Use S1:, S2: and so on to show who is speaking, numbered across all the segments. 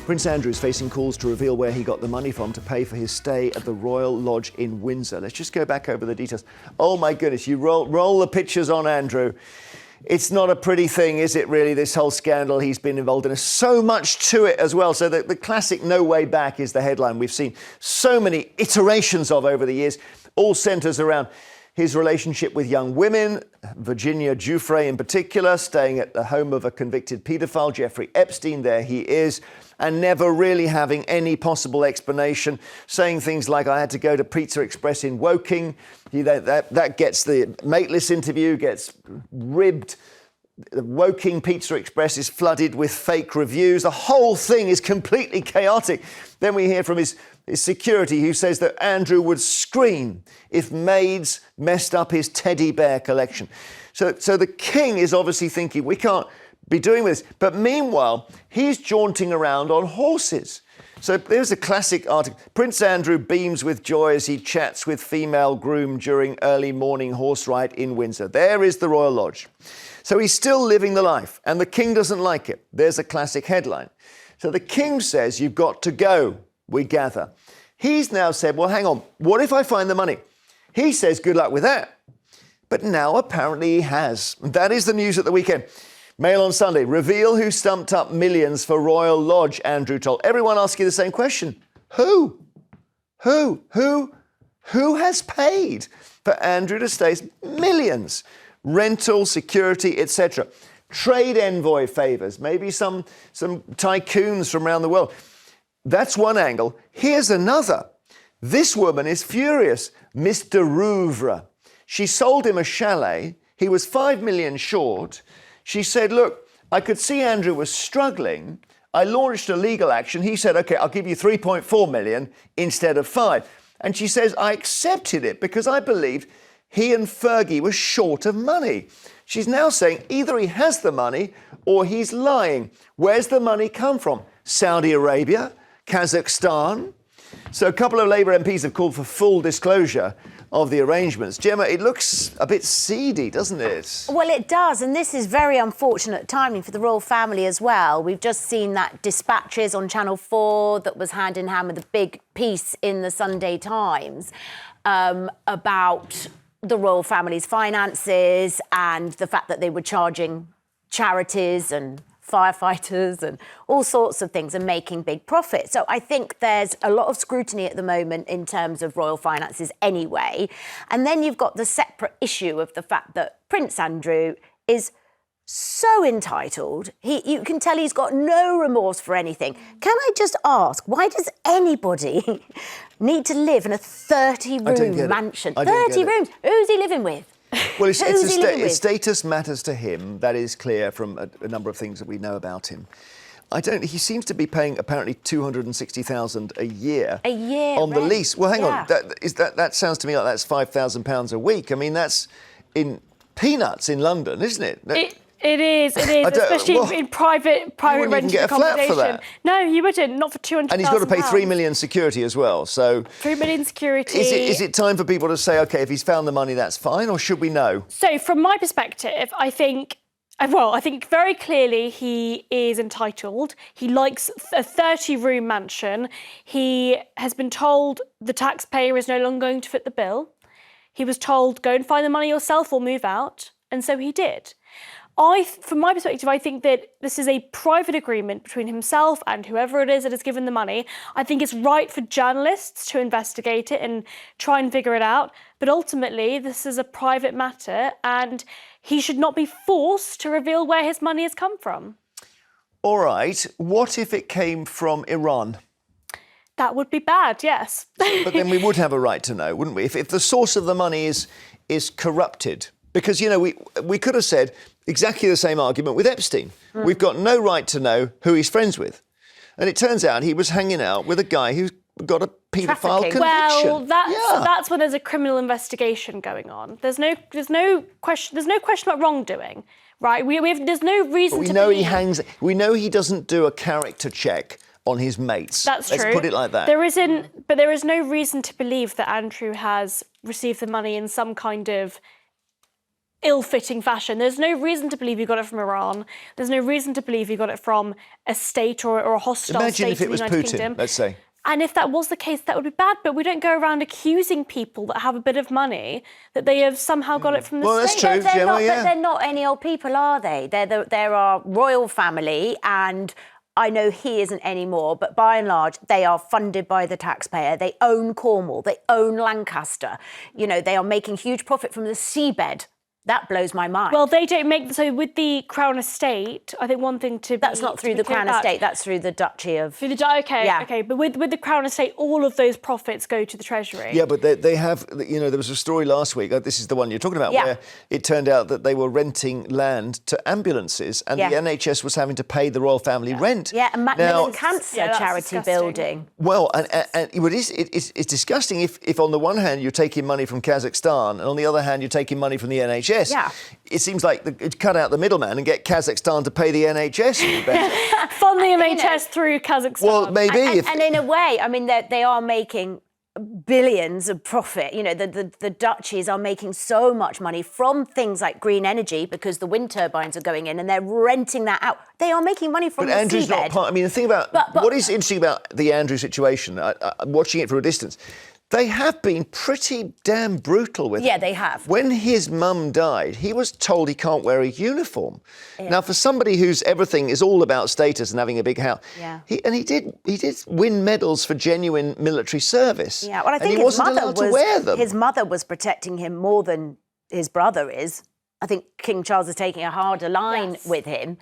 S1: Prince Andrew is facing calls to reveal where he got the money from to pay for his stay at the Royal Lodge in Windsor. Let's just go back over the details. Oh, my goodness, you roll the pictures on Andrew. It's not a pretty thing, is it, really, this whole scandal he's been involved in? There's so much to it as well. So the classic No Way Back is the headline we've seen so many iterations of over the years, all centres around his relationship with young women, Virginia Giuffre in particular, staying at the home of a convicted paedophile, Jeffrey Epstein, there he is, and never really having any possible explanation, saying things like, I had to go to Pizza Express in Woking. That gets the Mateless interview, gets ribbed. The Woking Pizza Express is flooded with fake reviews. The whole thing is completely chaotic. Then we hear from his security who says that Andrew would scream if maids messed up his teddy bear collection. So the king is obviously thinking, we can't be doing this. But meanwhile, he's jaunting around on horses. So there's a classic article. Prince Andrew beams with joy as he chats with female groom during early morning horse ride in Windsor. There is the Royal Lodge. So he's still living the life, and the king doesn't like it. There's a classic headline. So the king says, you've got to go, we gather. He's now said, well, hang on, what if I find the money? He says, good luck with that. But now apparently he has. That is the news at the weekend. Mail on Sunday, reveal who stumped up millions for Royal Lodge, Andrew told. Everyone asking the same question. Who? Who has paid for Andrew to stay? Millions. Rental, security, etc. Trade envoy favours, maybe some tycoons from around the world. That's one angle. Here's another. This woman is furious. Mr. Rouvre. She sold him a chalet. He was 5 million short. She said, look, I could see Andrew was struggling. I launched a legal action. He said, OK, I'll give you 3.4 million instead of 5. And she says, I accepted it because I believed he and Fergie were short of money. She's now saying either he has the money or he's lying. Where's the money come from? Saudi Arabia? Kazakhstan? So a couple of Labour MPs have called for full disclosure of the arrangements. Jemma, it looks a bit seedy, doesn't it?
S2: Well, it does, and this is very unfortunate timing for the royal family as well. We've just seen that Dispatches on Channel 4 that was hand in hand with a big piece in the Sunday Times about the royal family's finances and the fact that they were charging charities and firefighters and all sorts of things and making big profits. So I think there's a lot of scrutiny at the moment in terms of royal finances anyway. And then you've got the separate issue of the fact that Prince Andrew is so entitled. You can tell he's got no remorse for anything. Can I just ask, why does anybody need to live in a 30-room mansion? 30 rooms. Who's he living with?
S1: Well, status matters to him. That is clear from a number of things that we know about him. He seems to be paying apparently $260,000 a year on the lease. Well, hang on. That sounds to me like that's £5,000 a week. I mean, that's in peanuts in London, isn't it?
S2: It is, especially in private rented
S1: accommodation. Flat for that.
S2: No, you wouldn't, not for £200,000.
S1: And he's got to pay £3 million security as well. So
S2: £3 million security.
S1: Is it time for people to say, OK, if he's found the money, that's fine, or should we know?
S3: So from my perspective, I think very clearly he is entitled. He likes a 30-room mansion. He has been told the taxpayer is no longer going to foot the bill. He was told, go and find the money yourself or move out. And so he did. From my perspective, I think that this is a private agreement between himself and whoever it is that has given the money. I think it's right for journalists to investigate it and try and figure it out. But ultimately, this is a private matter and he should not be forced to reveal where his money has come from.
S1: All right. What if it came from Iran?
S3: That would be bad, yes.
S1: But then we would have a right to know, wouldn't we? If the source of the money is corrupted. Because, you know, we could have said exactly the same argument with Epstein. We've got no right to know who he's friends with. And it turns out he was hanging out with a guy who's got a paedophile conviction.
S3: Well, that's when there's a criminal investigation going on. There's no question about wrongdoing, right? There's no reason to believe.
S1: We know he doesn't do a character check on his mates.
S3: That's true.
S1: Let's put it like that.
S3: There is no reason to believe that Andrew has received the money in some kind of ill-fitting fashion. There's no reason to believe you got it from Iran. There's no reason to believe you got it from a state or a hostile
S1: Imagine
S3: state
S1: if it
S3: of
S1: was
S3: the United
S1: Putin,
S3: Kingdom.
S1: let's say.
S3: And if that was the case, that would be bad. But we don't go around accusing people that have a bit of money that they have somehow got it from the
S1: Well,
S3: state.
S1: that's true,
S2: But they're
S1: Jemma,
S2: not,
S1: yeah.
S2: but they're not any old people, are they? They're our royal family, and I know he isn't anymore, but by and large, they are funded by the taxpayer. They own Cornwall, they own Lancaster. You know, they are making huge profit from the seabed. That blows my mind.
S3: Well, they don't make... So with the Crown Estate, I think one thing to
S2: that's not through the Crown Estate, that's through the Duchy of...
S3: Okay,
S2: Yeah.
S3: okay. But with the Crown Estate, all of those profits go to the Treasury.
S1: Yeah, but they have, you know, there was a story last week, this is the one you're talking about,
S2: Yeah.
S1: where it turned out that they were renting land to ambulances and
S2: Yeah.
S1: the NHS was having to pay the royal family rent.
S2: Yeah, and Macmillan Cancer
S3: Yeah, that's
S2: Charity
S3: disgusting.
S2: Building.
S1: Well, and it's disgusting if on the one hand you're taking money from Kazakhstan and on the other hand you're taking money from the NHS.
S2: Yeah.
S1: It seems like cut out the middleman and get Kazakhstan to pay the NHS would be better.
S3: Fund the NHS through Kazakhstan.
S1: Well, maybe.
S2: And in a way, I mean, they are making billions of profit. You know, the duchies are making so much money from things like green energy because the wind turbines are going in and they're renting that out. They are making money from
S1: But
S2: the
S1: Andrew's
S2: seabed.
S1: not part. I mean, the thing about what is interesting about the Andrew situation, watching it from a distance, they have been pretty damn brutal with him.
S2: Yeah, they have.
S1: When his mum died, he was told he can't wear a uniform. Yeah. Now, for somebody whose everything is all about status and having a big house,
S2: yeah.
S1: he did win medals for genuine military service.
S2: Yeah, well, I think
S1: and he wasn't allowed to wear them.
S2: His mother was protecting him more than his brother is. I think King Charles is taking a harder line with him.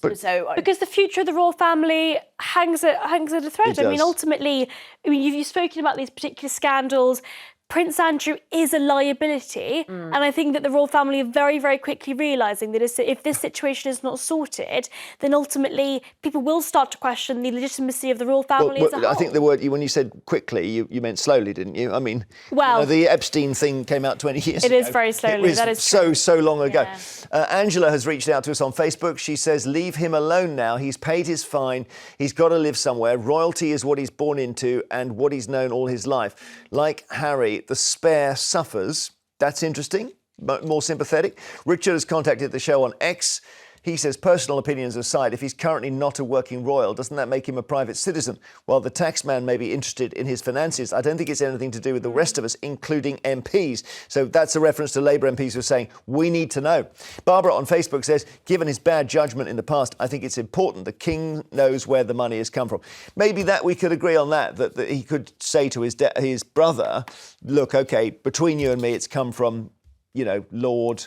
S3: Because the future of the royal family hangs at a thread. I mean, ultimately, you've spoken about these particular scandals. Prince Andrew is a liability, and I think that the royal family are very, very quickly realising that if this situation is not sorted, then ultimately people will start to question the legitimacy of the royal family as a whole.
S1: I think the word, when you said quickly, you meant slowly, didn't you? I mean, the Epstein thing came out 20 years ago.
S3: It is very slowly, that is true.
S1: So long ago.
S3: Yeah.
S1: Angela has reached out to us on Facebook. She says, leave him alone now. He's paid his fine. He's got to live somewhere. Royalty is what he's born into and what he's known all his life. Like Harry, the spare suffers. That's interesting, but more sympathetic. Richard has contacted the show on X. He says, personal opinions aside, if he's currently not a working royal, doesn't that make him a private citizen? While the taxman may be interested in his finances, I don't think it's anything to do with the rest of us, including MPs. So that's a reference to Labour MPs who are saying, we need to know. Barbara on Facebook says, given his bad judgment in the past, I think it's important the king knows where the money has come from. Maybe that we could agree on that he could say to his brother, look, OK, between you and me, it's come from, you know, Lord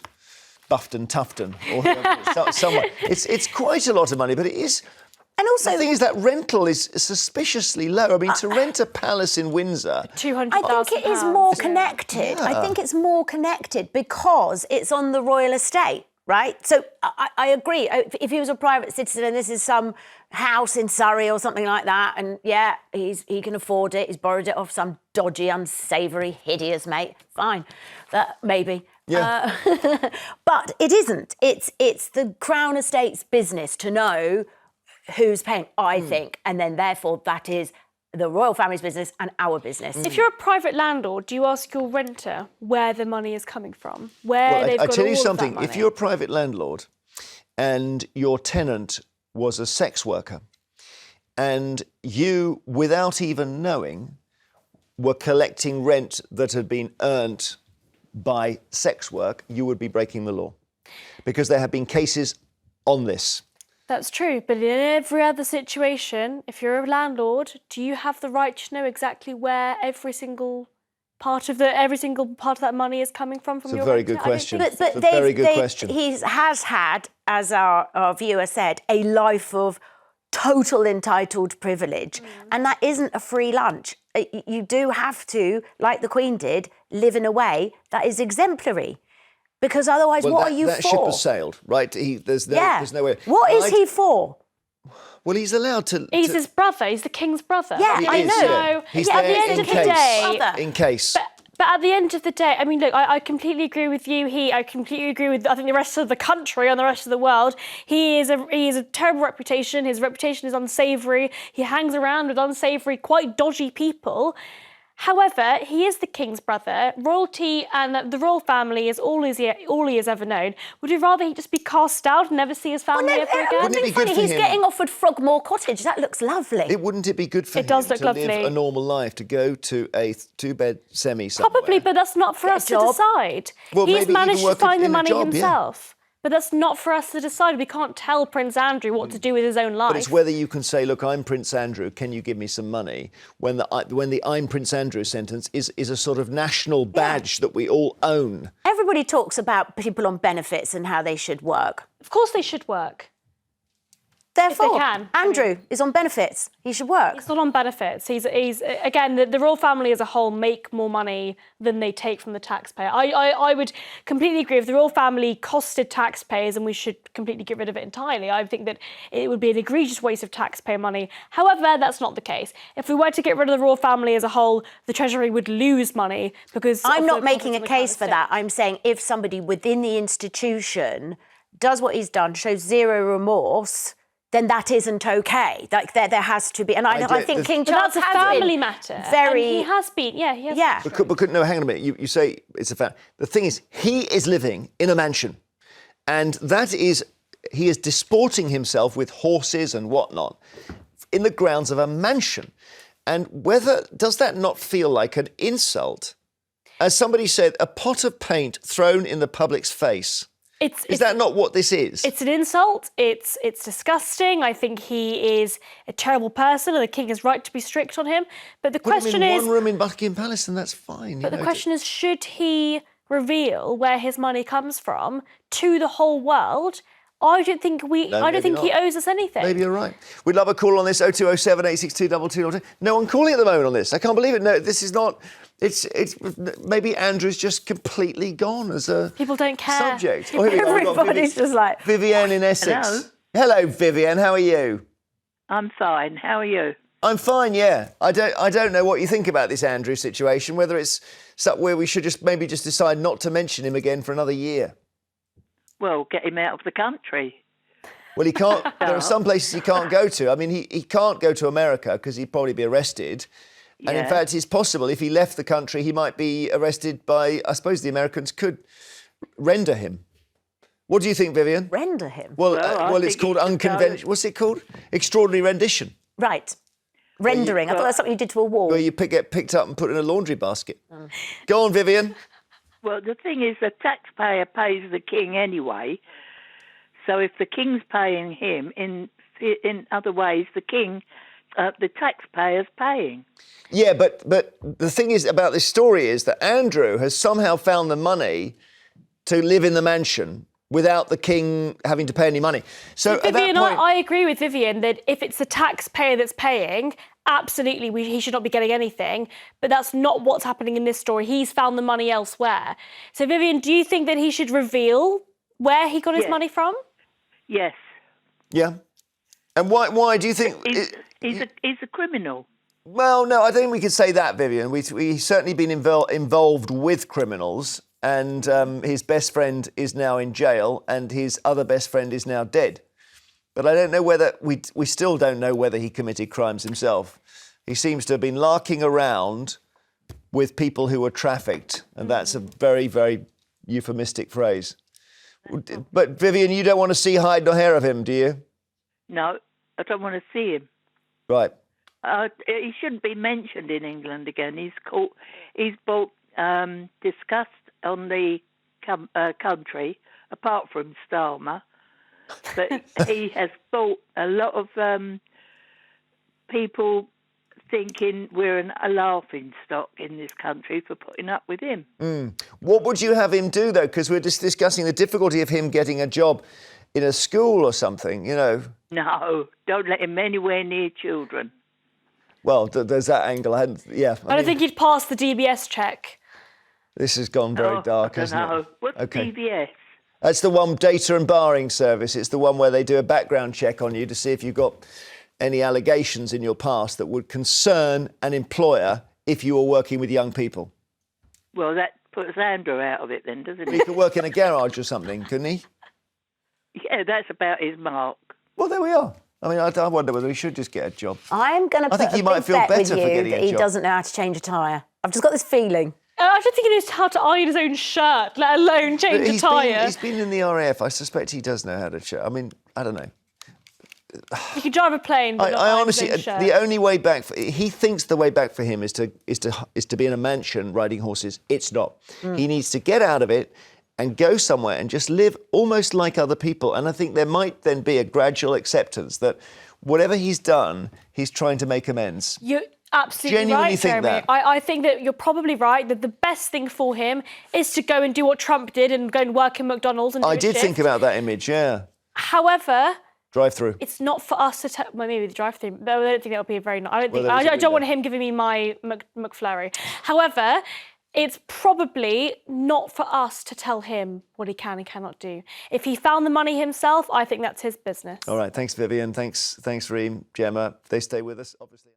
S1: Bufton Tufton or someone. It's quite a lot of money, but it is. And also, the thing is that rental is suspiciously low. I mean, to rent a palace in Windsor,
S3: £200,000.
S2: I think it is more connected.
S1: Yeah.
S2: I think it's more connected because it's on the royal estate, right? So I agree. If he was a private citizen and this is some house in Surrey or something like that, and yeah, he can afford it. He's borrowed it off some dodgy, unsavoury, hideous mate. Fine, that maybe.
S1: Yeah.
S2: But it isn't. It's the Crown Estate's business to know who's paying, I think, and then therefore that is the royal family's business and our business.
S3: If you're a private landlord, do you ask your renter where the money is coming from? Where
S1: I tell you
S3: all
S1: something.
S3: Of that money?
S1: If you're a private landlord and your tenant was a sex worker and you, without even knowing, were collecting rent that had been earned by sex work, you would be breaking the law. Because there have been cases on this.
S3: That's true, but in every other situation, if you're a landlord, do you have the right to know exactly where every single part of that money is coming from
S1: It's a
S3: your
S1: very
S3: renter?
S1: good question.
S2: But
S1: It's a very good question.
S2: He has had, as our viewer said, a life of total entitled privilege. And that isn't a free lunch. You do have to, like the Queen did, live in a way that is exemplary. Because otherwise, what are you
S1: that
S2: for?
S1: That ship has sailed, right? There's no way.
S2: What is he for?
S1: Well, he's allowed to...
S3: He's his brother. He's the king's brother.
S2: Yeah,
S1: He
S2: I
S1: is,
S2: know.
S1: yeah. He's
S3: at
S1: there
S3: the end
S1: in
S3: of the
S1: case.
S3: day,
S1: In case.
S3: But at the end of the day, I mean, look, I completely agree with you. I completely agree with, I think, the rest of the country and the rest of the world. He is a terrible reputation. His reputation is unsavoury. He hangs around with unsavoury, quite dodgy people. However, he is the king's brother. Royalty and the royal family is all he has ever known. Would you rather he just be cast out and never see his family ever again?
S1: Wouldn't it be good for
S2: He's
S1: him?
S2: getting offered Frogmore Cottage. That looks lovely.
S1: Wouldn't it be good for him
S3: does look
S1: to
S3: lovely.
S1: live a normal life, to go to a two-bed semi somewhere?
S3: Probably, but that's not for
S2: Get a
S3: us to
S2: job.
S3: decide.
S1: Well,
S3: He's
S1: maybe he
S3: managed
S1: can
S3: to
S1: work
S3: find the
S1: in a
S3: money
S1: job, yeah.
S3: himself. But that's not for us to decide. We can't tell Prince Andrew what to do with his own life.
S1: But it's whether you can say, look, I'm Prince Andrew, can you give me some money? When the I'm Prince Andrew sentence is a sort of national badge that we all own.
S2: Everybody talks about people on benefits and how they should work.
S3: Of course they should work.
S2: Therefore,
S3: can.
S2: Andrew is on benefits. He should work.
S3: He's not on benefits. He's again, the royal family as a whole make more money than they take from the taxpayer. I would completely agree. If the royal family costed taxpayers, and we should completely get rid of it entirely, I think that it would be an egregious waste of taxpayer money. However, that's not the case. If we were to get rid of the royal family as a whole, the Treasury would lose money because
S2: I'm not making a case for that. I'm saying if somebody within the institution does what he's done, shows zero remorse, then that isn't okay. Like there has to be, and I think King Charles
S3: that's a
S2: has been
S3: family matter.
S2: Very,
S3: and he has been. Yeah, he has.
S2: yeah.
S1: But no, hang on a minute. You say it's a fact. The thing is, he is living in a mansion, and he is disporting himself with horses and whatnot in the grounds of a mansion. And does that not feel like an insult? As somebody said, a pot of paint thrown in the public's face. Is that not what this is?
S3: It's an insult. It's disgusting. I think he is a terrible person, and the king is right to be strict on him. But the question is,
S1: one room in Buckingham Palace, and that's fine.
S3: But the question is, should he reveal where his money comes from to the whole world? I don't think he owes us anything.
S1: Maybe you're right. We'd love a call on this 0207 862 2202. No one calling at the moment on this. I can't believe it. No, this is not. It's maybe Andrew's just completely gone as a
S3: people don't care.
S1: Subject. Oh, here we go.
S2: Everybody's just like
S1: Vivienne in Essex. Hello, Vivienne. How are you?
S4: I'm fine. How are you?
S1: I'm fine. Yeah. I don't know what you think about this Andrew situation. Whether it's where we should just decide not to mention him again for another year.
S4: Well, get him out of the country.
S1: Well, he can't. There are some places he can't go to. I mean, he can't go to America because he'd probably be arrested.
S4: Yeah.
S1: And in fact, it's possible if he left the country, he might be arrested by, I suppose the Americans could render him. What do you think, Vivienne?
S2: Render him.
S1: Well,
S4: Well,
S1: it's called unconventional. What's it called? Extraordinary rendition.
S2: Right. Rendering. I thought that's something you did to a wall.
S1: Where you get picked up and put in a laundry basket. Go on, Vivienne.
S4: Well, the thing is, the taxpayer pays the king anyway. So if the king's paying him, in other ways, the taxpayer's paying.
S1: Yeah, but the thing is about this story is that Andrew has somehow found the money to live in the mansion without the king having to pay any money. So
S3: Vivienne,
S1: at that point,
S3: I agree with Vivienne that if it's the taxpayer that's paying, absolutely he should not be getting anything. But that's not what's happening in this story. He's found the money elsewhere. So Vivienne, do you think that he should reveal where he got his money from?
S4: Yes.
S1: Yeah. And why do you think...
S4: He's a criminal.
S1: Well, no, I don't think we could say that, Vivienne. We've certainly been involved with criminals, and his best friend is now in jail, and his other best friend is now dead. But I don't know whether... We still don't know whether he committed crimes himself. He seems to have been larking around with people who were trafficked, and that's a very, very euphemistic phrase. But, Vivienne, you don't want to see hide nor hair of him, do you?
S4: No, I don't want to see him.
S1: Right.
S4: He shouldn't be mentioned in England again. He's brought disgust on the country, apart from Starmer. But he has brought a lot of people thinking we're a laughing stock in this country for putting up with him.
S1: What would you have him do, though? Because we're just discussing the difficulty of him getting a job in a school or something, you know.
S4: No, don't let him anywhere near children.
S1: Well, there's that angle. I
S3: don't think he'd pass the DBS check.
S1: This has gone very dark, hasn't it?
S4: What's DBS?
S1: That's the one, data and barring service. It's the one where they do a background check on you to see if you've got any allegations in your past that would concern an employer if you were working with young people.
S4: Well, that puts Andrew out of it then, doesn't
S1: He
S4: it?
S1: could work in a garage or something, couldn't he?
S4: Yeah, that's about his mark.
S1: Well, there we are. I mean, I wonder whether he should just get a job.
S2: I'm going to put
S1: think he
S2: a
S1: might
S2: big
S1: feel
S2: bet
S1: better
S2: with
S1: for
S2: you
S1: getting
S2: that
S1: a
S2: he
S1: job.
S2: doesn't know how to change a tyre. I've just got this feeling.
S3: I don't think he knows how to iron his own shirt, let alone change a tyre.
S1: He's been in the RAF. I suspect he does know how to. I mean, I don't know.
S3: He could drive a plane. But not
S1: I
S3: iron
S1: honestly,
S3: his own
S1: the
S3: shirt.
S1: only way back. He thinks the way back for him is to be in a mansion riding horses. It's not. He needs to get out of it and go somewhere and just live almost like other people. And I think there might then be a gradual acceptance that whatever he's done, he's trying to make amends.
S3: You're absolutely
S1: Genuinely
S3: right,
S1: think
S3: Jeremy.
S1: that.
S3: I think that you're probably right, that the best thing for him is to go and do what Trump did and go and work in McDonald's and do
S1: I
S3: a
S1: did
S3: shift.
S1: think about that image, yeah.
S3: However,
S1: Drive-through.
S3: it's not for us to tell. Well, maybe the drive-through. But I don't think that would be a very nice.
S1: Well,
S3: I don't want him giving me my McFlurry. However, it's probably not for us to tell him what he can and cannot do. If he found the money himself, I think that's his business.
S1: All right, thanks, Vivian. Thanks, Reem, Jemma. They stay with us, obviously.